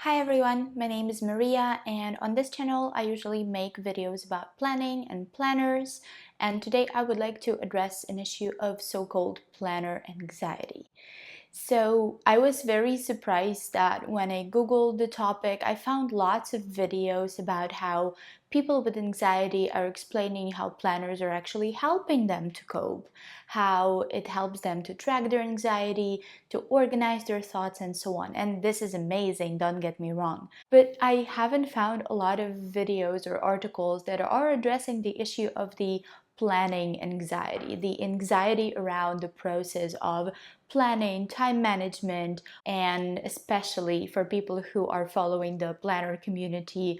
Hi everyone, my name is Maria, and on this channel I usually make videos about planning and planners, and today I would like to address an issue of so-called planner anxiety. So I was very surprised that when I googled the topic, I found lots of videos about how people with anxiety are explaining how planners are actually helping them to cope, how it helps them to track their anxiety, to organize their thoughts, and so on. And this is amazing, don't get me wrong. But I haven't found a lot of videos or articles that are addressing the issue of the planning anxiety, the anxiety around the process of planning, time management, and especially for people who are following the planner community,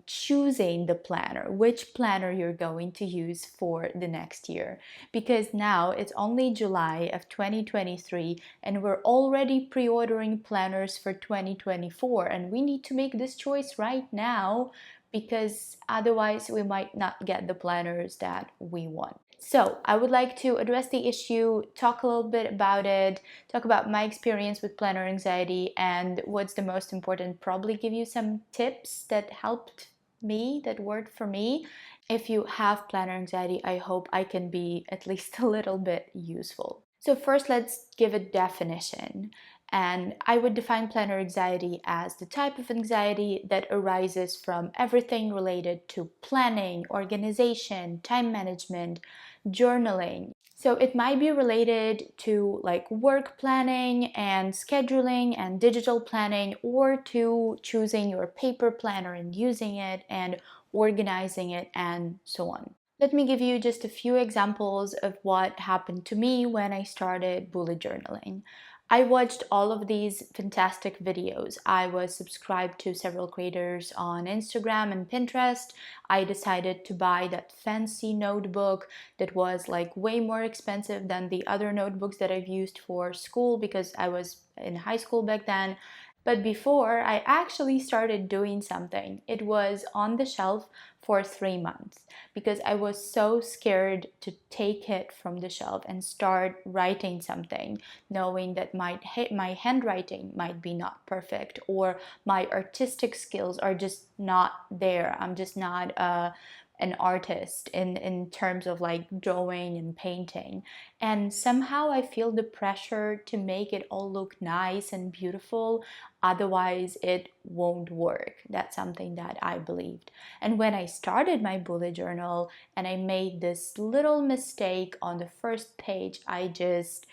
choosing the planner, which planner you're going to use for the next year. Because now it's only July of 2023 and we're already pre-ordering planners for 2024, and we need to make this choice right now because otherwise we might not get the planners that we want. So I would like to address the issue, talk a little bit about it, talk about my experience with planner anxiety, and what's the most important, probably give you some tips that helped me, that worked for me. If you have planner anxiety, I hope I can be at least a little bit useful. So first, let's give a definition. And I would define planner anxiety as the type of anxiety that arises from everything related to planning, organization, time management, journaling. So it might be related to like work planning and scheduling and digital planning, or to choosing your paper planner and using it and organizing it and so on. Let me give you just a few examples of what happened to me when I started bullet journaling. I watched all of these fantastic videos. I was subscribed to several creators on Instagram and Pinterest. I decided to buy that fancy notebook that was like way more expensive than the other notebooks that I've used for school because I was in high school back then. But before I actually started doing something, it was on the shelf for 3 months because I was so scared to take it from the shelf and start writing something, knowing that my handwriting might be not perfect or my artistic skills are just not there. I'm just not an artist in terms of like drawing and painting, and somehow I feel the pressure to make it all look nice and beautiful, otherwise it won't work. That's something that I believed. And when I started my bullet journal and I made this little mistake on the first page, I just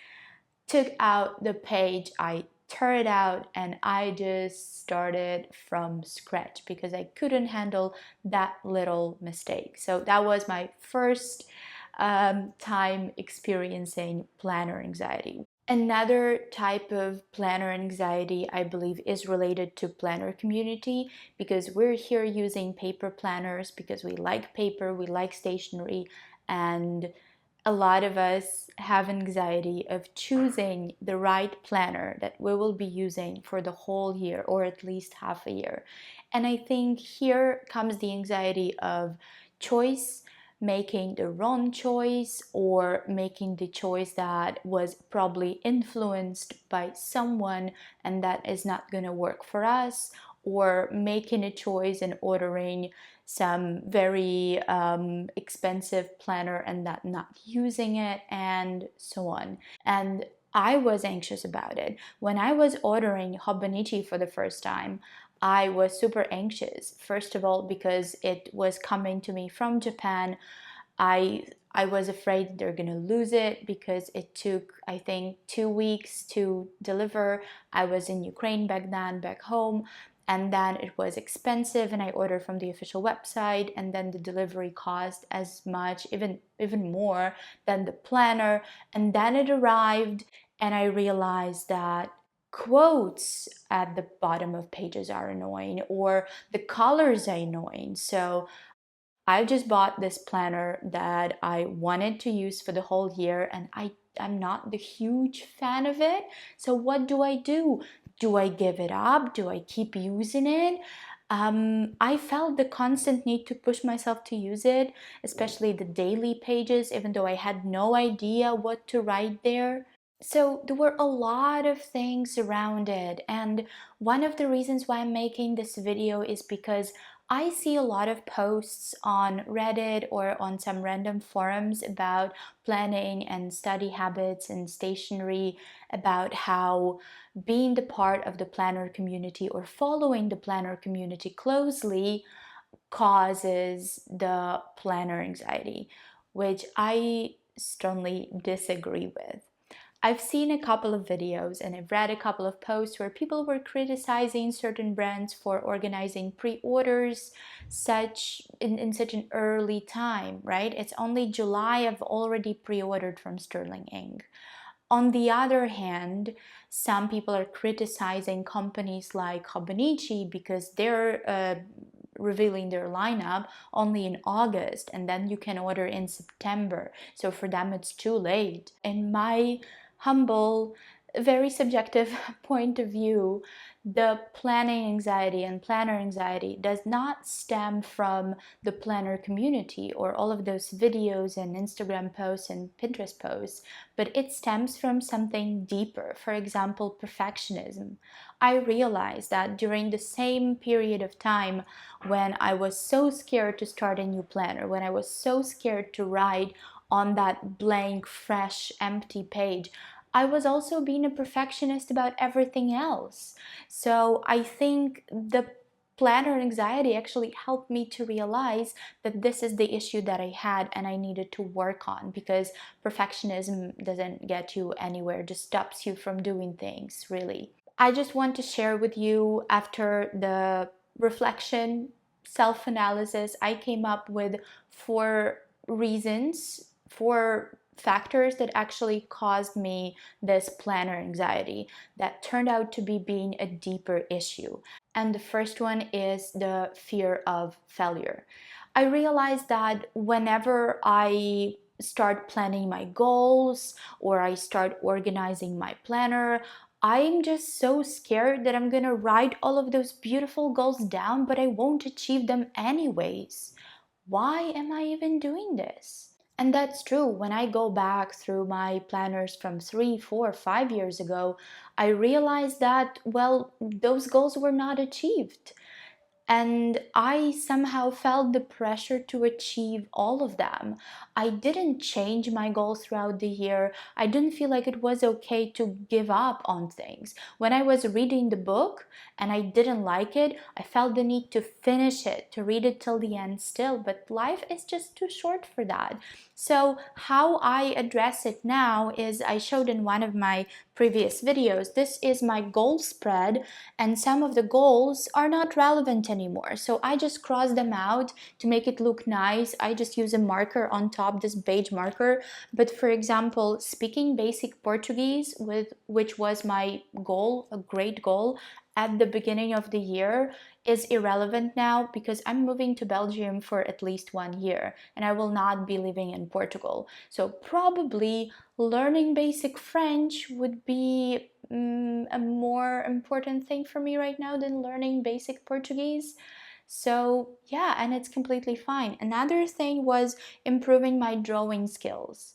took out the page, I tore it out, and I just started from scratch because I couldn't handle that little mistake. So that was my first time experiencing planner anxiety. Another type of planner anxiety, I believe, is related to planner community because we're here using paper planners because we like paper, we like stationery, and a lot of us have anxiety of choosing the right planner that we will be using for the whole year or at least half a year. And I think here comes the anxiety of choice, making the wrong choice or making the choice that was probably influenced by someone and that is not going to work for us, or making a choice and ordering some very expensive planner and that not using it and so on. And I was anxious about it. When I was ordering Hobonichi for the first time, I was super anxious. First of all, because it was coming to me from Japan. I was afraid they're gonna lose it because it took, I think, 2 weeks to deliver. I was in Ukraine back then, back home, and then it was expensive, and I ordered from the official website, and then the delivery cost as much, even more than the planner. And then it arrived, and I realized that quotes at the bottom of pages are annoying, or the colors are annoying. So I just bought this planner that I wanted to use for the whole year, and I'm not the huge fan of it. So what do I do? Do I give it up? Do I keep using it? I felt the constant need to push myself to use it, especially the daily pages, even though I had no idea what to write there. So there were a lot of things around it, and one of the reasons why I'm making this video is because I see a lot of posts on Reddit or on some random forums about planning and study habits and stationery, about how being the part of the planner community or following the planner community closely causes the planner anxiety, which I strongly disagree with. I've seen a couple of videos and I've read a couple of posts where people were criticizing certain brands for organizing pre-orders in such an early time, right? It's only July, I've already pre-ordered from Sterling Ink. On the other hand, some people are criticizing companies like Hobonichi because they're revealing their lineup only in August and then you can order in September. So for them, it's too late. In my humble, very subjective point of view, the planning anxiety and planner anxiety does not stem from the planner community or all of those videos and Instagram posts and Pinterest posts, but it stems from something deeper. For example, perfectionism. I realized that during the same period of time when I was so scared to start a new planner, when I was so scared to write on that blank, fresh, empty page, I was also being a perfectionist about everything else. So I think the planner anxiety actually helped me to realize that this is the issue that I had and I needed to work on, because perfectionism doesn't get you anywhere, just stops you from doing things, really. I just want to share with you, after the reflection, self-analysis, I came up with 4 reasons, 4 factors that actually caused me this planner anxiety that turned out to be being a deeper issue. And the first one is the fear of failure. I realized that whenever I start planning my goals or I start organizing my planner, I'm just so scared that I'm gonna write all of those beautiful goals down, but I won't achieve them anyways. Why am I even doing this? And that's true. When I go back through my planners from 3, 4, 5 years ago, I realized that, well, those goals were not achieved. And I somehow felt the pressure to achieve all of them. I didn't change my goals throughout the year. I didn't feel like it was okay to give up on things. When I was reading the book and I didn't like it, I felt the need to finish it, to read it till the end still, but life is just too short for that. So how I address it now is, I showed in one of my previous videos, this is my goal spread, and some of the goals are not relevant anymore. So I just cross them out to make it look nice. I just use a marker on top, this beige marker. But for example, speaking basic Portuguese, which was my goal, a great goal at the beginning of the year, is irrelevant now because I'm moving to Belgium for at least 1 year and I will not be living in Portugal. So probably learning basic French would be a more important thing for me right now than learning basic Portuguese. So yeah, and it's completely fine. Another thing was improving my drawing skills.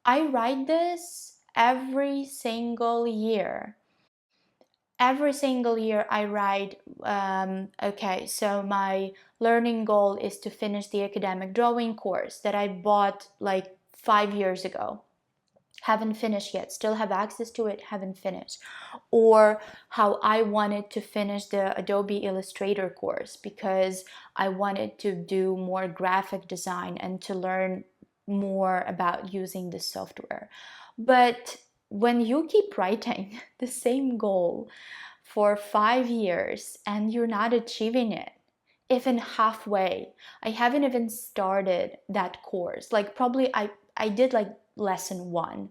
I write this every single year. Every single year I write, okay, so my learning goal is to finish the academic drawing course that I bought like 5 years ago. Haven't finished yet, still have access to it, haven't finished. Or how I wanted to finish the Adobe Illustrator course because I wanted to do more graphic design and to learn more about using the software. But when you keep writing the same goal for 5 years and you're not achieving it, even halfway, I haven't even started that course. Like probably I did like lesson 1,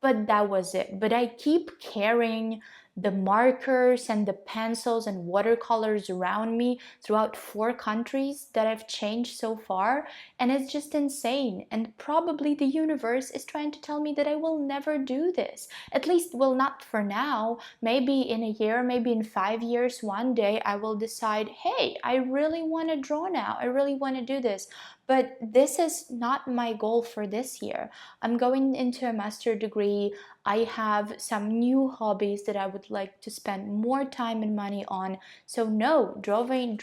but that was it. But I keep carrying the markers and the pencils and watercolors around me throughout 4 countries that I've changed so far, and it's just insane. And probably the universe is trying to tell me that I will never do this. At least, well, not for now. Maybe in a year, maybe in 5 years, one day I will decide, hey, I really want to draw now. I really want to do this. But this is not my goal for this year. I'm going into a master degree. I have some new hobbies that I would like to spend more time and money on. So no, drawing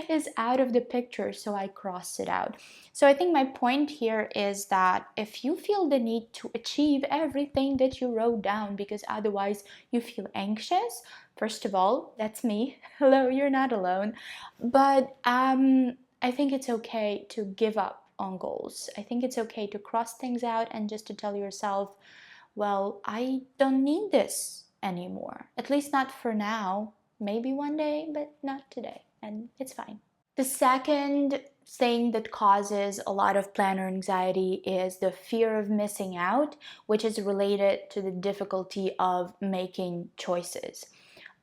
is out of the picture, so I crossed it out. So I think my point here is that if you feel the need to achieve everything that you wrote down because otherwise you feel anxious, first of all, that's me. Hello, you're not alone. But I think it's okay to give up on goals. I think it's okay to cross things out and just to tell yourself, well, I don't need this anymore. At least not for now. Maybe one day, but not today. And it's fine. The second thing that causes a lot of planner anxiety is the fear of missing out, which is related to the difficulty of making choices.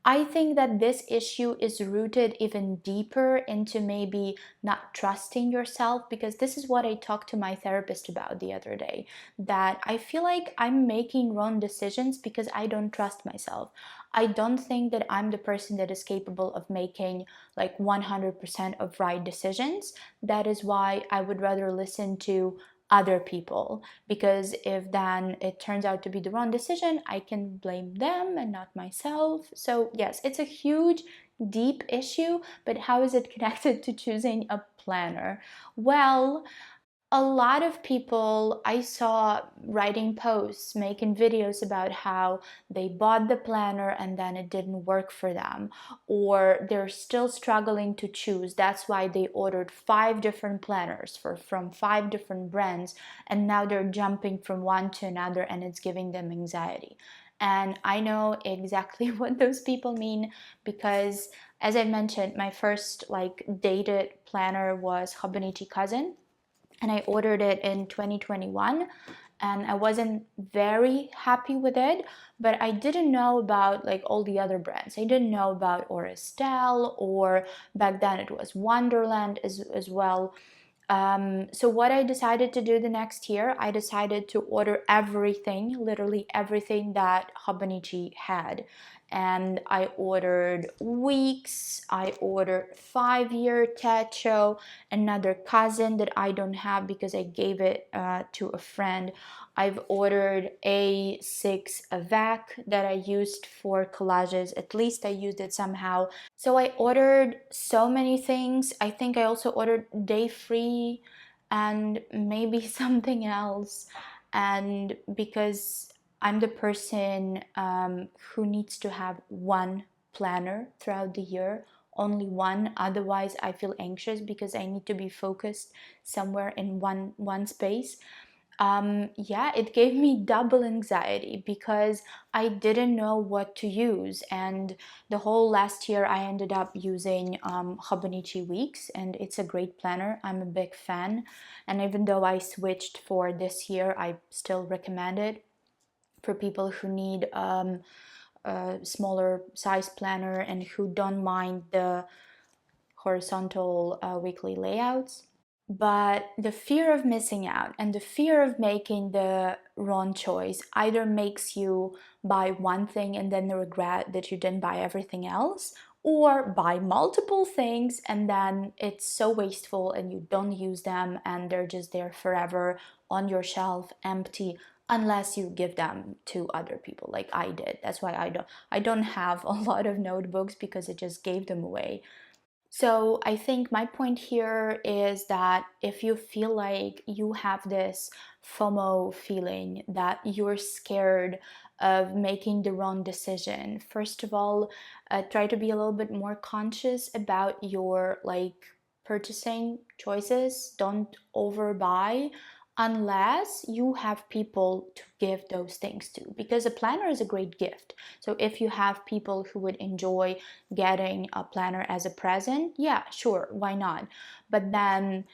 I think that this issue is rooted even deeper into maybe not trusting yourself, because this is what I talked to my therapist about the other day, that I feel like I'm making wrong decisions because I don't trust myself. I don't think that I'm the person that is capable of making like 100% of right decisions. That is why I would rather listen to other people, because if then it turns out to be the wrong decision, I can blame them and not myself. So yes, it's a huge deep issue, but how is it connected to choosing a planner? Well, a lot of people I saw writing posts, making videos about how they bought the planner and then it didn't work for them, or they're still struggling to choose. That's why they ordered 5 different planners from 5 different brands, and now they're jumping from one to another and it's giving them anxiety. And I know exactly what those people mean, because as I mentioned, my first like dated planner was Hobonichi Cousin, and I ordered it in 2021, and I wasn't very happy with it, but I didn't know about like all the other brands. I didn't know about Orestel, or back then it was Wonderland as well. So what I decided to do the next year, I decided to order everything, literally everything that Hobonichi had. And I ordered weeks, I ordered 5-year Techo, another cousin that I don't have because I gave it to a friend. I've ordered A6 Avec that I used for collages. At least I used it somehow. So I ordered so many things. I think I also ordered Day Free and maybe something else. And because I'm the person who needs to have one planner throughout the year, only one. Otherwise, I feel anxious because I need to be focused somewhere in one space. Yeah, it gave me double anxiety because I didn't know what to use. And the whole last year, I ended up using Hobonichi Weeks, and it's a great planner. I'm a big fan. And even though I switched for this year, I still recommend it for people who need a smaller size planner and who don't mind the horizontal weekly layouts. But the fear of missing out and the fear of making the wrong choice either makes you buy one thing and then regret that you didn't buy everything else, or buy multiple things and then it's so wasteful and you don't use them and they're just there forever on your shelf empty, unless you give them to other people like I did. That's why I don't have a lot of notebooks, because I just gave them away. So I think my point here is that if you feel like you have this FOMO feeling, that you're scared of making the wrong decision, first of all, try to be a little bit more conscious about your like purchasing choices. Don't overbuy unless you have people to give those things to, because a planner is a great gift. So if you have people who would enjoy getting a planner as a present, yeah, sure, why not? But then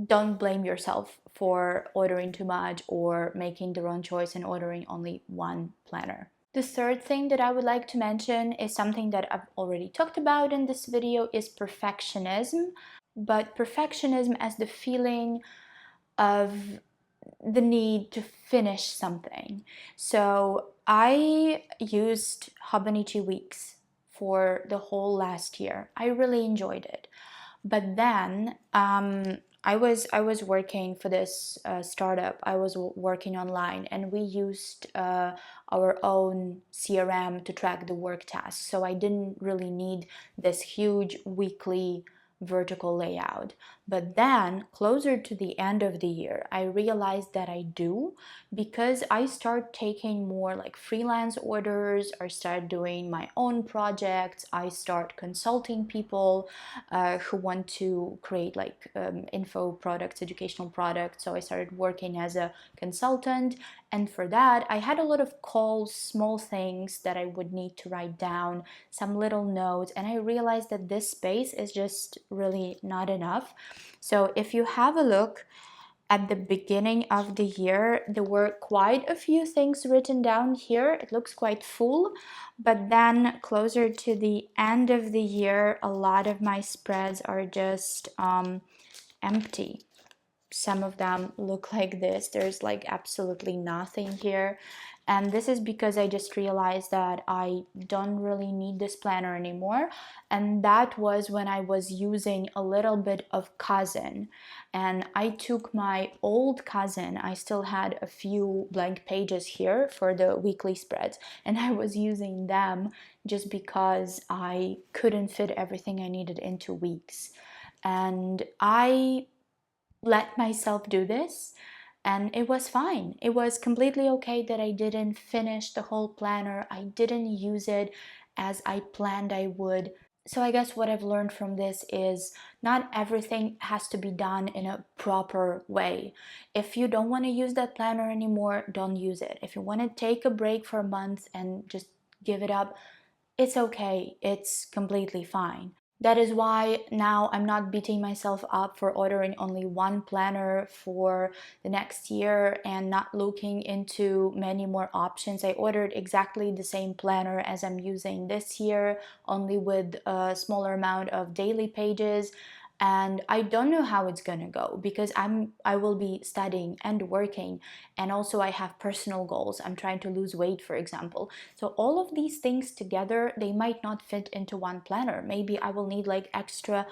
don't blame yourself for ordering too much or making the wrong choice and ordering only one planner. The third thing that I would like to mention is something that I've already talked about in this video, is perfectionism. But perfectionism as the feeling of the need to finish something. So I used Hobonichi Weeks for the whole last year. I really enjoyed it. But then I was working for this startup. I was working online, and we used our own CRM to track the work tasks. So I didn't really need this huge weekly vertical layout. But then, closer to the end of the year, I realized that I do, because I start taking more like freelance orders, I start doing my own projects, I start consulting people who want to create like info products, educational products. So I started working as a consultant, and for that I had a lot of calls, small things that I would need to write down, some little notes, and I realized that this space is just really not enough. So if you have a look at the beginning of the year, there were quite a few things written down here. It looks quite full, but then closer to the end of the year, a lot of my spreads are just empty. Some of them look like this. There's like absolutely nothing here. And this is because I just realized that I don't really need this planner anymore. And that was when I was using a little bit of Cousin. And I took my old Cousin, I still had a few blank pages here for the weekly spreads, and I was using them just because I couldn't fit everything I needed into weeks. And I let myself do this, and it was fine. It was completely okay that I didn't finish the whole planner. I didn't use it as I planned I would. So I guess what I've learned from this is not everything has to be done in a proper way. If you don't want to use that planner anymore, don't use it. If you want to take a break for a month and just give it up, it's okay. It's completely fine. That is why now I'm not beating myself up for ordering only one planner for the next year and not looking into many more options. I ordered exactly the same planner as I'm using this year, only with a smaller amount of daily pages. And I don't know how it's gonna go, because I will be studying and working, and also I have personal goals. I'm trying to lose weight, for example. So all of these things together, they might not fit into one planner. Maybe I will need like extra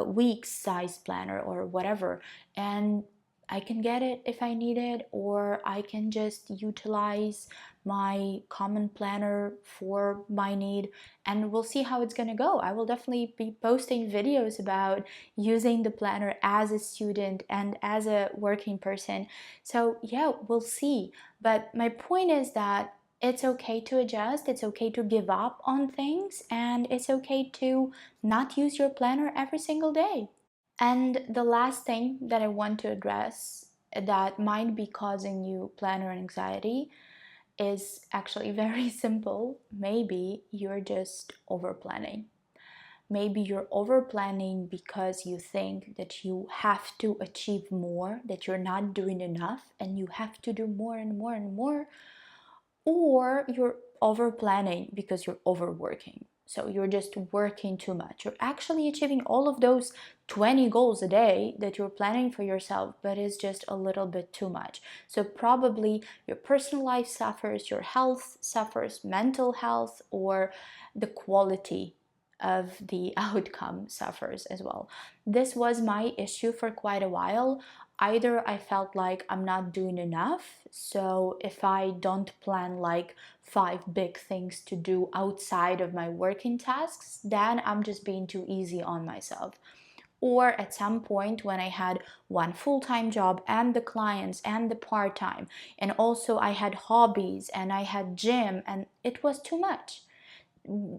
week size planner or whatever, and I can get it if I need it, or I can just utilize my common planner for my need, and we'll see how it's gonna go. I will definitely be posting videos about using the planner as a student and as a working person. So yeah, we'll see. But my point is that it's okay to adjust, it's okay to give up on things, and it's okay to not use your planner every single day. And the last thing that I want to address that might be causing you planner anxiety is actually very simple. Maybe you're just over planning. Maybe you're over planning because you think that you have to achieve more, that you're not doing enough, and you have to do more and more and more. Or you're over planning because you're overworking. So you're just working too much. You're actually achieving all of those 20 goals a day that you're planning for yourself, but it's just a little bit too much. So probably your personal life suffers, your health suffers, mental health, or the quality of the outcome suffers as well. This was my issue for quite a while. Either I felt like I'm not doing enough, so if I don't plan like 5 big things to do outside of my working tasks, then I'm just being too easy on myself. Or at some point when I had one full-time job and the clients and the part-time, and also I had hobbies and I had gym, and it was too much.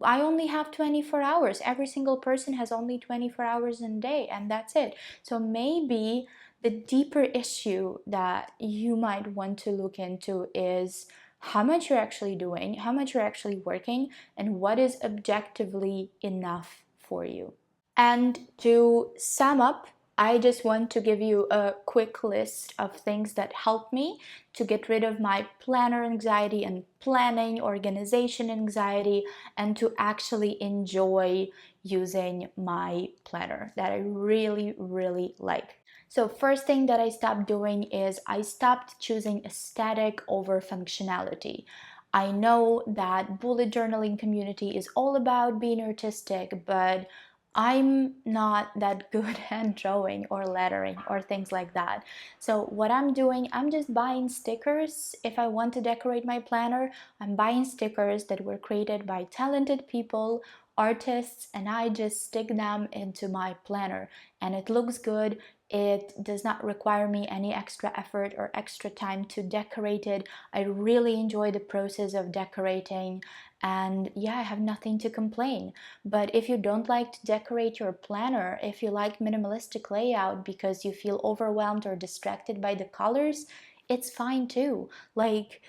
I only have 24 hours. Every single person has only 24 hours in a day, and that's it. So maybe the deeper issue that you might want to look into is how much you're actually doing, how much you're actually working, and what is objectively enough for you. And to sum up, I just want to give you a quick list of things that help me to get rid of my planner anxiety and planning organization anxiety, and to actually enjoy using my planner that I really, really like. So first thing that I stopped doing is I stopped choosing aesthetic over functionality. I know that bullet journaling community is all about being artistic, but I'm not that good at drawing or lettering or things like that. So what I'm doing, I'm just buying stickers. If I want to decorate my planner, I'm buying stickers that were created by talented people, artists, and I just stick them into my planner and it looks good. It does not require me any extra effort or extra time to decorate it. I really enjoy the process of decorating, and yeah, I have nothing to complain. But if you don't like to decorate your planner, if you like minimalistic layout because you feel overwhelmed or distracted by the colors, it's fine too. Like,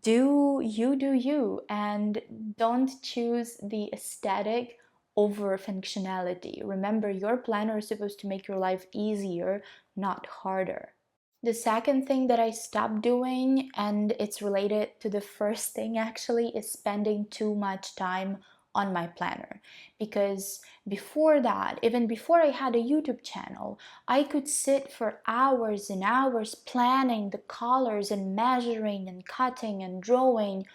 do you, and don't choose the aesthetic over functionality. Remember, your planner is supposed to make your life easier, not harder. The second thing that I stopped doing, and it's related to the first thing actually, is spending too much time on my planner. Because before that, even before I had a YouTube channel, I could sit for hours and hours planning the colors and measuring and cutting and drawing,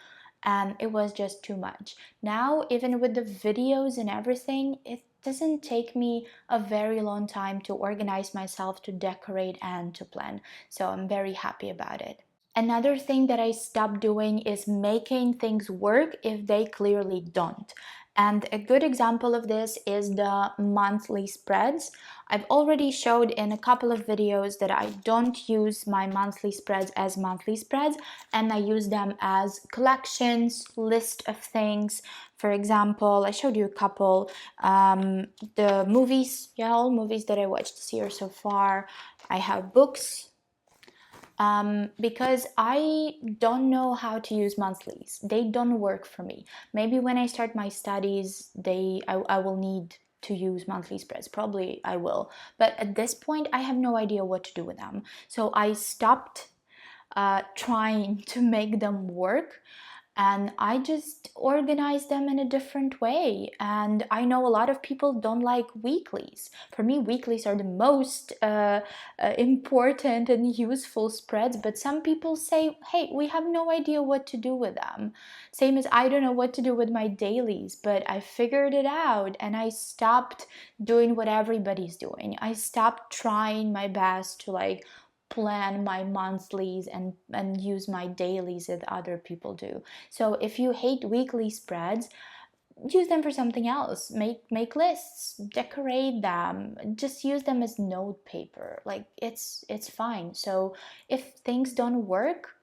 and it was just too much. Now, even with the videos and everything, it doesn't take me a very long time to organize myself, to decorate, and to plan. So I'm very happy about it. Another thing that I stopped doing is making things work if they clearly don't. And a good example of this is the monthly spreads. I've already showed in a couple of videos that I don't use my monthly spreads as monthly spreads, and I use them as collections, list of things. For example, I showed you a couple, the movies, yeah, all movies that I watched this year so far. I have books, because I don't know how to use monthlies. They don't work for me. Maybe when I start my studies, I will need to use monthly spreads. Probably I will. But at this point, I have no idea what to do with them. So I stopped trying to make them work, and I just organize them in a different way. And I know a lot of people don't like weeklies. For me, weeklies are the most important and useful spreads, but some people say, hey, we have no idea what to do with them. Same as I don't know what to do with my dailies, but I figured it out and I stopped doing what everybody's doing. I stopped trying my best to like plan my monthlies and use my dailies that other people do. So if you hate weekly spreads, use them for something else. Make lists, decorate them, just use them as note paper. Like it's fine. So if things don't work,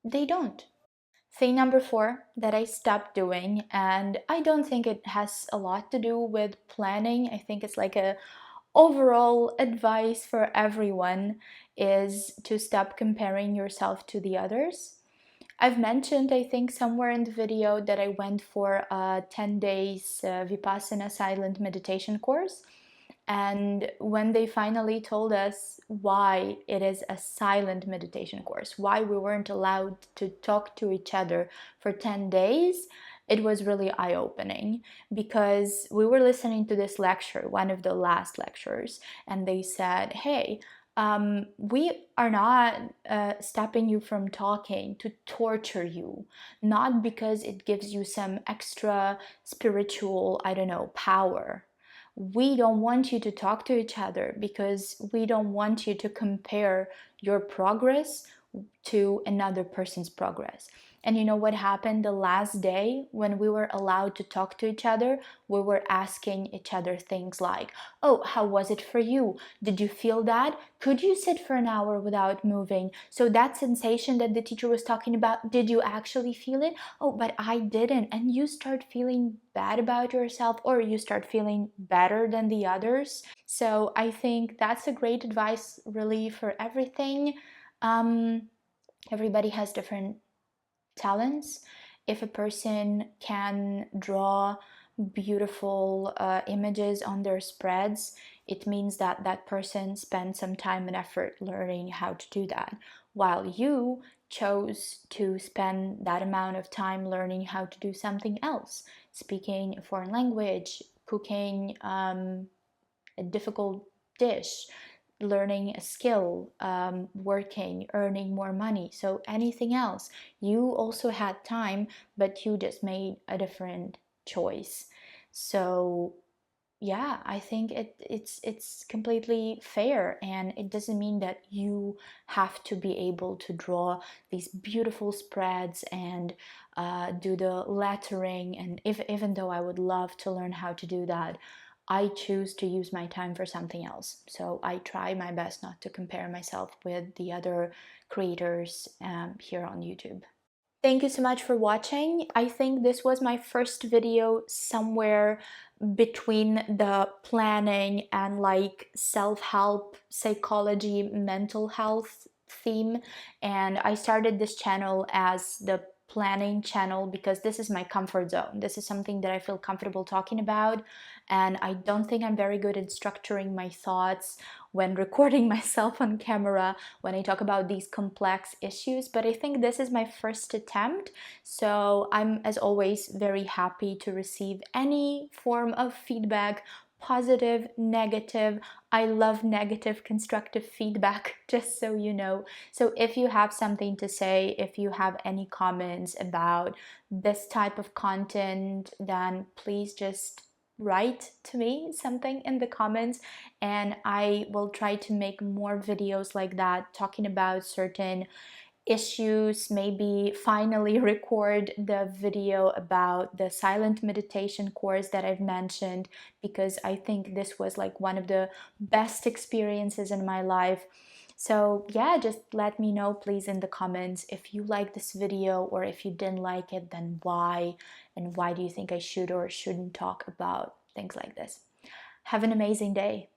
they don't. Thing number 4 that I stopped doing, and I don't think it has a lot to do with planning. I think it's like a overall advice for everyone, is to stop comparing yourself to the others. I've mentioned, I think, somewhere in the video that I went for a 10 days Vipassana silent meditation course. And when they finally told us why it is a silent meditation course, why we weren't allowed to talk to each other for 10 days, it was really eye-opening, because we were listening to this lecture, one of the last lectures, and they said, hey, we are not stopping you from talking to torture you, not because it gives you some extra spiritual, I don't know, power. We don't want you to talk to each other because we don't want you to compare your progress to another person's progress. And you know what happened the last day when we were allowed to talk to each other? We were asking each other things like, oh, how was it for you? Did you feel that? Could you sit for an hour without moving? So that sensation that the teacher was talking about, did you actually feel it? Oh, but I didn't. And you start feeling bad about yourself, or you start feeling better than the others. So I think that's a great advice really for everything. Um, Everybody has different talents. If a person can draw beautiful images on their spreads, it means that that person spent some time and effort learning how to do that, while you chose to spend that amount of time learning how to do something else, speaking a foreign language, cooking a difficult dish, learning a skill, working, earning more money. So anything else, you also had time, but you just made a different choice. So yeah, I think it's completely fair, and it doesn't mean that you have to be able to draw these beautiful spreads and do the lettering. And if even though I would love to learn how to do that, I choose to use my time for something else. So I try my best not to compare myself with the other creators here on YouTube. Thank you so much for watching. I think this was my first video somewhere between the planning and like self-help, psychology, mental health theme. And I started this channel as the planning channel because this is my comfort zone. This is something that I feel comfortable talking about. And I don't think I'm very good at structuring my thoughts when recording myself on camera when I talk about these complex issues, but I think this is my first attempt. So I'm, as always, very happy to receive any form of feedback, positive, negative. I love negative, constructive feedback, just so you know. So if you have something to say, if you have any comments about this type of content, then please just write to me something in the comments, and I will try to make more videos like that talking about certain issues, maybe finally record the video about the silent meditation course that I've mentioned, because I think this was like one of the best experiences in my life. So yeah, just let me know please in the comments if you like this video, or if you didn't like it, then why, and why do you think I should or shouldn't talk about things like this. Have an amazing day.